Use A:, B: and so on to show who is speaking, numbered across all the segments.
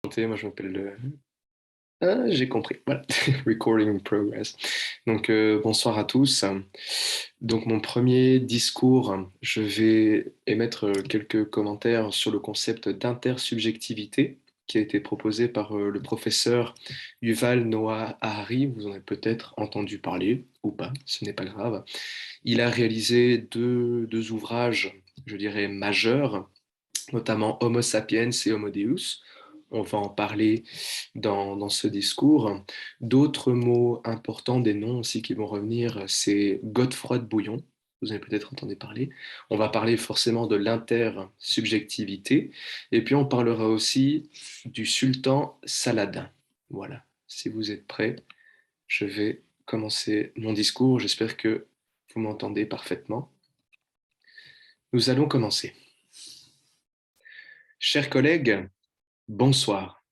A: Moi je m'appelle j'ai compris, voilà. Recording in progress. Donc bonsoir à tous. Donc mon premier discours, je vais émettre quelques commentaires sur le concept d'intersubjectivité qui a été proposé par le professeur Yuval Noah Harari. Vous en avez peut-être entendu parler ou pas, ce n'est pas grave. Il a réalisé deux ouvrages, je dirais, majeurs, notamment Homo sapiens et Homo Deus. On va en parler dans ce discours. D'autres mots importants, des noms aussi qui vont revenir, c'est Godefroy de Bouillon. Vous avez peut-être entendu parler. On va parler forcément de l'intersubjectivité. Et puis on parlera aussi du sultan Saladin. Voilà. Si vous êtes prêts, je vais commencer mon discours. J'espère que vous m'entendez parfaitement. Nous allons commencer. Chers collègues, bonsoir.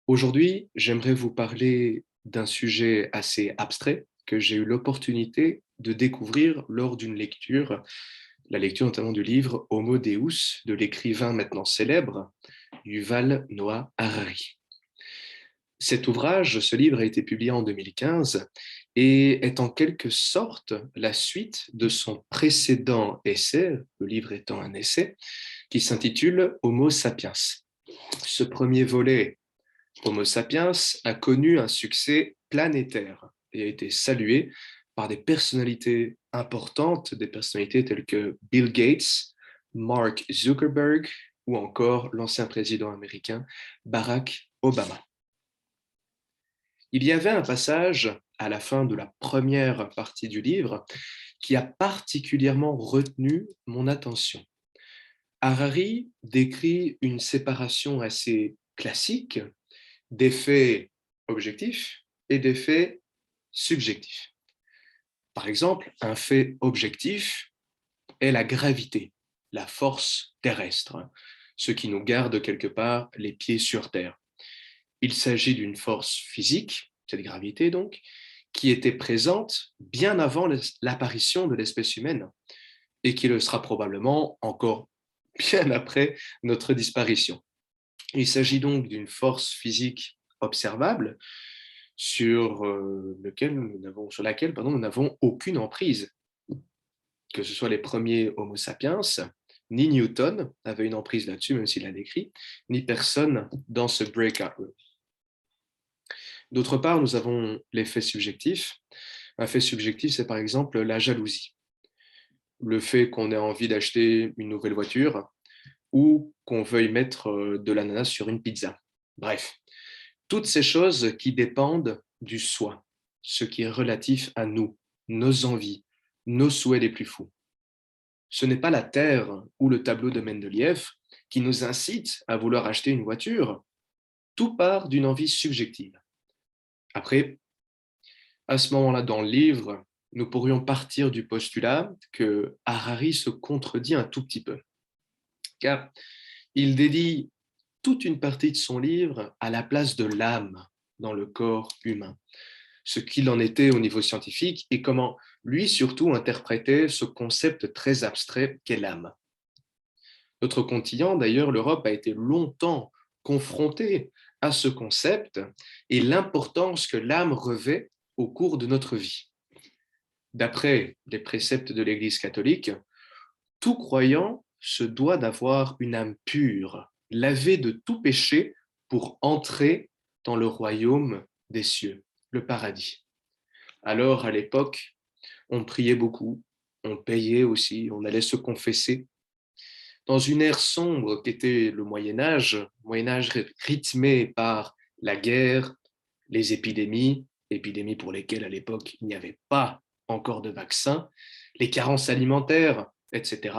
A: Aujourd'hui, j'aimerais vous parler d'un sujet assez abstrait que j'ai eu l'opportunité de découvrir lors d'une lecture, la lecture notamment du livre Homo Deus de l'écrivain maintenant célèbre Yuval Noah Harari. Cet ouvrage, ce livre a été publié en 2015 et est en quelque sorte la suite de son précédent essai, le livre étant un essai, qui s'intitule Homo sapiens. Ce premier volet, Homo sapiens, a connu un succès planétaire et a été salué par des personnalités importantes, des personnalités telles que Bill Gates, Mark Zuckerberg ou encore l'ancien président américain Barack Obama. Il y avait un passage à la fin de la première partie du livre qui a particulièrement retenu mon attention. Harari décrit une séparation assez classique des faits objectifs et des faits subjectifs. Par exemple, un fait objectif est la gravité, la force terrestre, ce qui nous garde quelque part les pieds sur terre. Il s'agit d'une force physique, cette gravité donc, qui était présente bien avant l'apparition de l'espèce humaine et qui le sera probablement encore bien après notre disparition. Il s'agit donc d'une force physique observable sur laquelle nous n'avons aucune emprise. Que ce soit les premiers Homo sapiens, ni Newton avait une emprise là-dessus, même s'il l'a décrit, ni personne dans ce breakout room. D'autre part, nous avons l'effet subjectif. Un fait subjectif, c'est par exemple la jalousie. Le fait qu'on ait envie d'acheter une nouvelle voiture ou qu'on veuille mettre de l'ananas sur une pizza. Bref, toutes ces choses qui dépendent du soi, ce qui est relatif à nous, nos envies, nos souhaits les plus fous. Ce n'est pas la Terre ou le tableau de Mendeleïev qui nous incite à vouloir acheter une voiture. Tout part d'une envie subjective. Après, à ce moment-là, dans le livre, nous pourrions partir du postulat que Harari se contredit un tout petit peu, car il dédie toute une partie de son livre à la place de l'âme dans le corps humain, ce qu'il en était au niveau scientifique et comment lui surtout interprétait ce concept très abstrait qu'est l'âme. Notre continent, d'ailleurs, l'Europe, a été longtemps confrontée à ce concept et l'importance que l'âme revêt au cours de notre vie. D'après les préceptes de l'Église catholique, tout croyant se doit d'avoir une âme pure, lavée de tout péché pour entrer dans le royaume des cieux, le paradis. Alors, à l'époque, on priait beaucoup, on payait aussi, on allait se confesser. Dans une ère sombre qu'était le Moyen Âge rythmé par la guerre, les épidémies pour lesquelles à l'époque il n'y avait pas encore de vaccin, les carences alimentaires, etc.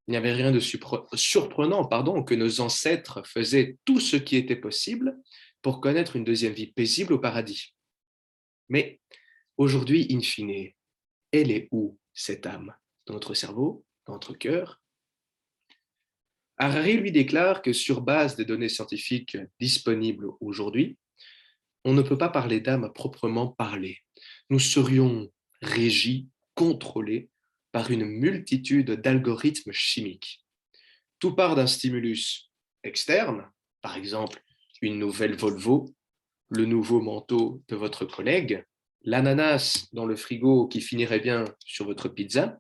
A: Il n'y avait rien de surprenant que nos ancêtres faisaient tout ce qui était possible pour connaître une deuxième vie paisible au paradis. Mais aujourd'hui, in fine, elle est où cette âme? Dans notre cerveau? Dans notre cœur? Harari lui déclare que sur base des données scientifiques disponibles aujourd'hui, on ne peut pas parler d'âme à proprement parler. Nous serions régis, contrôlés par une multitude d'algorithmes chimiques. Tout part d'un stimulus externe, par exemple une nouvelle Volvo, le nouveau manteau de votre collègue, l'ananas dans le frigo qui finirait bien sur votre pizza,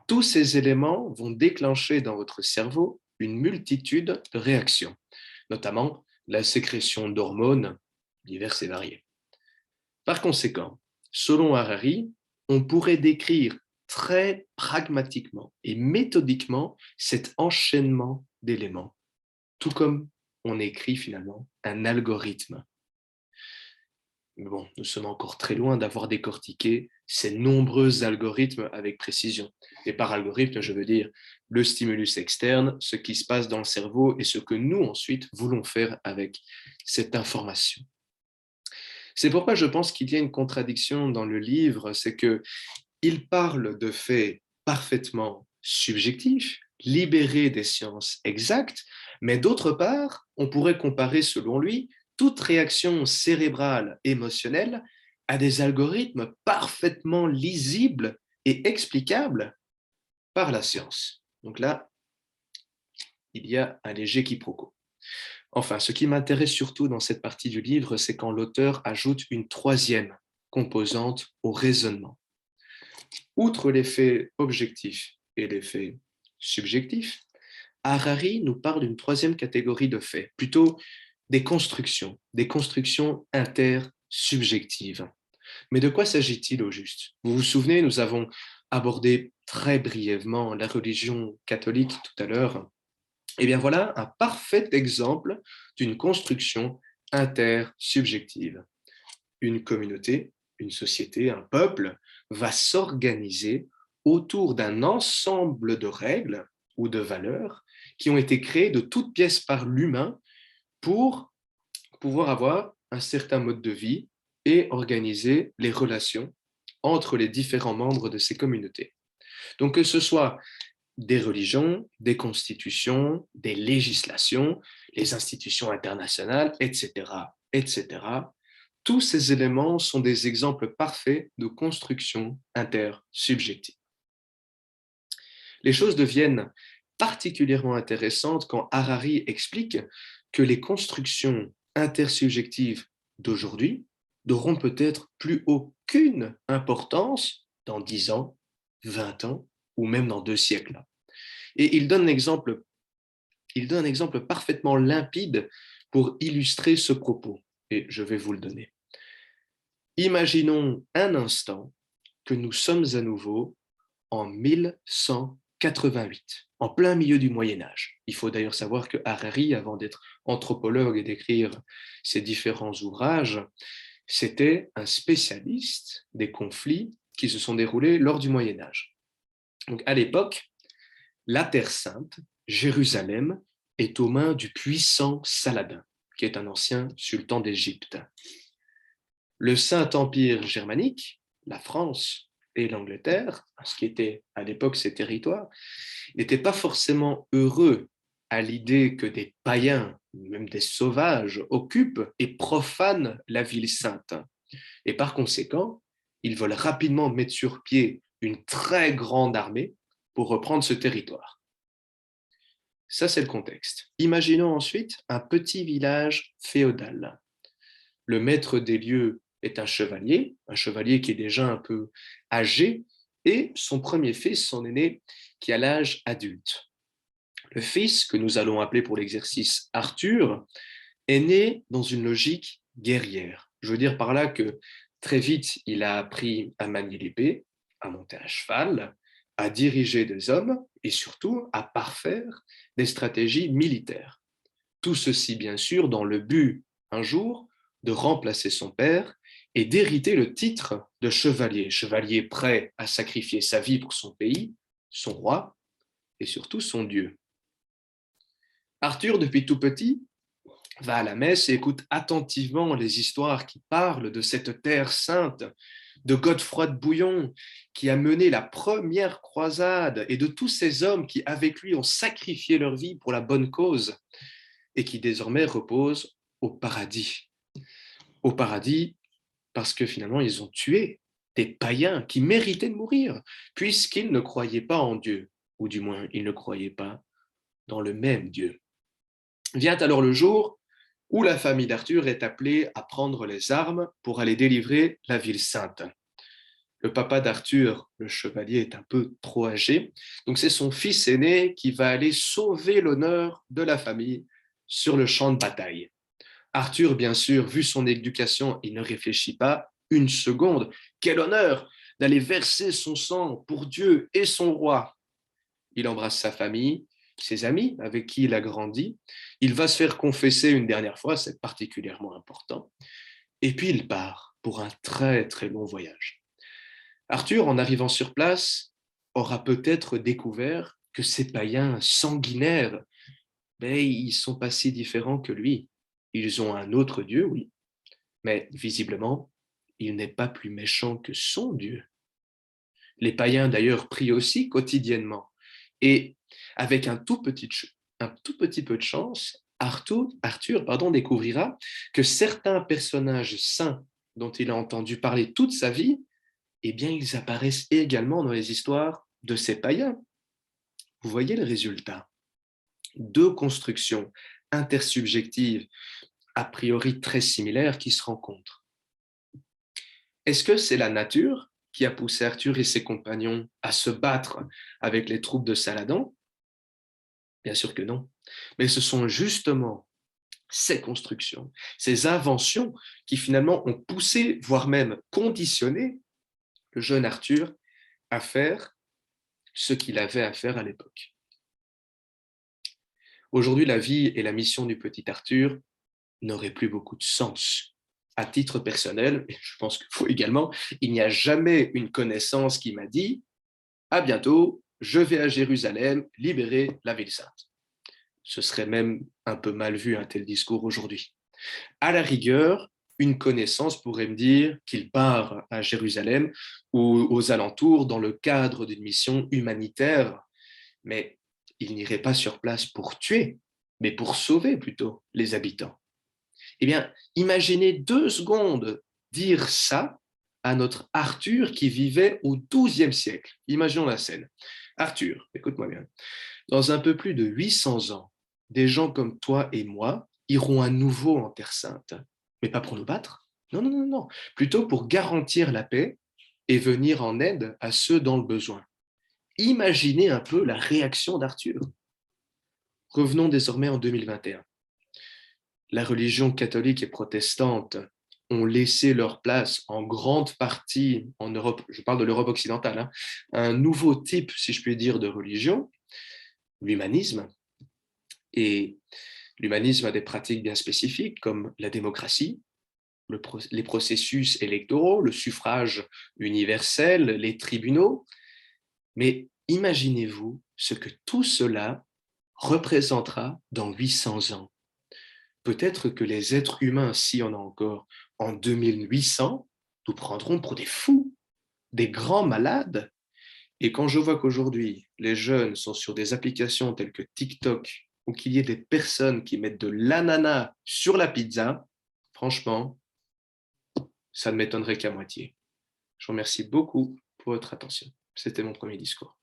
A: tous ces éléments vont déclencher dans votre cerveau une multitude de réactions, notamment la sécrétion d'hormones diverses et variées. Par conséquent, selon Harari, on pourrait décrire très pragmatiquement et méthodiquement cet enchaînement d'éléments, tout comme on écrit finalement un algorithme. Mais bon, nous sommes encore très loin d'avoir décortiqué ces nombreux algorithmes avec précision. Et par algorithme, je veux dire le stimulus externe, ce qui se passe dans le cerveau et ce que nous ensuite voulons faire avec cette information. C'est pourquoi je pense qu'il y a une contradiction dans le livre, c'est qu'il parle de faits parfaitement subjectifs, libérés des sciences exactes, mais d'autre part, on pourrait comparer, selon lui, toute réaction cérébrale émotionnelle à des algorithmes parfaitement lisibles et explicables par la science. Donc là, il y a un léger quiproquo. Enfin, ce qui m'intéresse surtout dans cette partie du livre, c'est quand l'auteur ajoute une troisième composante au raisonnement. Outre les faits objectifs et les faits subjectifs, Harari nous parle d'une troisième catégorie de faits, plutôt des constructions intersubjectives. Mais de quoi s'agit-il au juste? Vous vous souvenez, nous avons abordé très brièvement la religion catholique tout à l'heure. Eh bien voilà un parfait exemple d'une construction intersubjective. Une communauté, une société, un peuple va s'organiser autour d'un ensemble de règles ou de valeurs qui ont été créées de toutes pièces par l'humain pour pouvoir avoir un certain mode de vie et organiser les relations entre les différents membres de ces communautés. Donc que ce soit des religions, des constitutions, des législations, les institutions internationales, etc., etc. Tous ces éléments sont des exemples parfaits de construction intersubjective. Les choses deviennent particulièrement intéressantes quand Harari explique que les constructions intersubjectives d'aujourd'hui n'auront peut-être plus aucune importance dans 10 ans, 20 ans ou même dans 2 siècles. Et il donne un exemple parfaitement limpide pour illustrer ce propos. Et je vais vous le donner. Imaginons un instant que nous sommes à nouveau en 1188, en plein milieu du Moyen Âge. Il faut d'ailleurs savoir que Harari, avant d'être anthropologue et d'écrire ses différents ouvrages, c'était un spécialiste des conflits qui se sont déroulés lors du Moyen Âge. Donc à l'époque, la Terre Sainte, Jérusalem, est aux mains du puissant Saladin, qui est un ancien sultan d'Égypte. Le Saint-Empire germanique, la France et l'Angleterre, ce qui était à l'époque ces territoires, n'étaient pas forcément heureux à l'idée que des païens, même des sauvages, occupent et profanent la ville sainte. Et par conséquent, ils veulent rapidement mettre sur pied une très grande armée pour reprendre ce territoire. Ça, c'est le contexte. Imaginons ensuite un petit village féodal. Le maître des lieux est un chevalier qui est déjà un peu âgé, et son premier fils, son aîné, qui a l'âge adulte. Le fils, que nous allons appeler pour l'exercice Arthur, est né dans une logique guerrière. Je veux dire par là que très vite, il a appris à manier l'épée, à monter à cheval, à diriger des hommes et surtout à parfaire des stratégies militaires. Tout ceci, bien sûr, dans le but, un jour, de remplacer son père et d'hériter le titre de chevalier, chevalier prêt à sacrifier sa vie pour son pays, son roi et surtout son Dieu. Arthur, depuis tout petit, va à la messe et écoute attentivement les histoires qui parlent de cette terre sainte, de Godefroy de Bouillon, qui a mené la première croisade, et de tous ces hommes qui, avec lui, ont sacrifié leur vie pour la bonne cause, et qui désormais reposent au paradis. Au paradis, parce que finalement, ils ont tué des païens qui méritaient de mourir, puisqu'ils ne croyaient pas en Dieu, ou du moins, ils ne croyaient pas dans le même Dieu. Vient alors le jour où la famille d'Arthur est appelée à prendre les armes pour aller délivrer la ville sainte. Le papa d'Arthur, le chevalier, est un peu trop âgé, donc c'est son fils aîné qui va aller sauver l'honneur de la famille sur le champ de bataille. Arthur, bien sûr, vu son éducation, il ne réfléchit pas une seconde. Quel honneur d'aller verser son sang pour Dieu et son roi. Il embrasse sa famille, ses amis avec qui il a grandi. Il va se faire confesser une dernière fois, c'est particulièrement important. Et puis il part pour un très très long voyage. Arthur, en arrivant sur place, aura peut-être découvert que ces païens sanguinaires, ben, ils sont pas si différents que lui. Ils ont un autre Dieu, oui, mais visiblement, il n'est pas plus méchant que son Dieu. Les païens, d'ailleurs, prient aussi quotidiennement. Et avec un tout petit peu de chance, Arthur découvrira que certains personnages saints dont il a entendu parler toute sa vie, eh bien, ils apparaissent également dans les histoires de ces païens. Vous voyez le résultat. Deux constructions intersubjectives, a priori très similaires, qui se rencontrent. Est-ce que c'est la nature qui a poussé Arthur et ses compagnons à se battre avec les troupes de Saladin? Bien sûr que non. Mais ce sont justement ces constructions, ces inventions qui finalement ont poussé, voire même conditionné le jeune Arthur à faire ce qu'il avait à faire à l'époque. Aujourd'hui, la vie et la mission du petit Arthur n'auraient plus beaucoup de sens. À titre personnel, et je pense qu'il faut également, il n'y a jamais une connaissance qui m'a dit « À bientôt, je vais à Jérusalem libérer la ville sainte ». Ce serait même un peu mal vu un tel discours aujourd'hui. À la rigueur, une connaissance pourrait me dire qu'il part à Jérusalem ou aux alentours dans le cadre d'une mission humanitaire, mais il n'irait pas sur place pour tuer, mais pour sauver plutôt les habitants. Eh bien, imaginez 2 secondes dire ça à notre Arthur qui vivait au XIIe siècle. Imaginons la scène. Arthur, écoute-moi bien. Dans un peu plus de 800 ans, des gens comme toi et moi iront à nouveau en Terre Sainte, mais pas pour nous battre. Non, non, non, non. Plutôt pour garantir la paix et venir en aide à ceux dans le besoin. Imaginez un peu la réaction d'Arthur. Revenons désormais en 2021. La religion catholique et protestante ont laissé leur place en grande partie en Europe, je parle de l'Europe occidentale, hein, un nouveau type, si je puis dire, de religion, l'humanisme. Et l'humanisme a des pratiques bien spécifiques comme la démocratie, les processus électoraux, le suffrage universel, les tribunaux. Mais imaginez-vous ce que tout cela représentera dans 800 ans. Peut-être que les êtres humains, si on a encore en 2800, nous prendront pour des fous, des grands malades. Et quand je vois qu'aujourd'hui, les jeunes sont sur des applications telles que TikTok, ou qu'il y ait des personnes qui mettent de l'ananas sur la pizza, franchement, ça ne m'étonnerait qu'à moitié. Je vous remercie beaucoup pour votre attention. C'était mon premier discours.